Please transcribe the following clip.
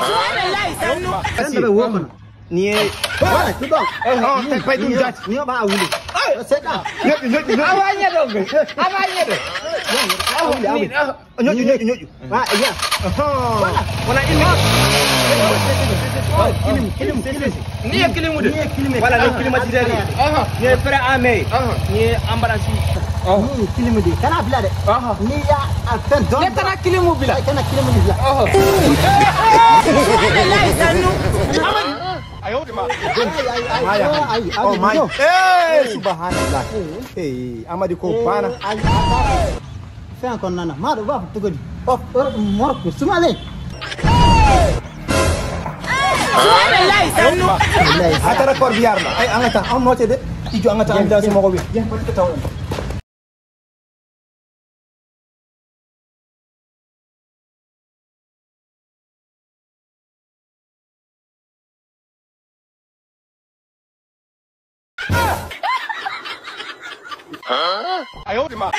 Subhanallah, ni wala tu dong tempai tu jat ni ba wuli seka awanya dong awanya dong nyoju ba iya wala ini kilim ni kilim wala ni kilim ajari ni fere ame ni ambaransi kilim di kana bila de ni ya akan don kana kilim bila kana kilim bila ayo ma oh my subhanallah amadi ko bana fa kon nana ma do ba tugodi morko sumale subhanallah sanu atara kor biar la ay angata am note de ijo angata am da sama ko wi ya pat taw哎呦我的妈！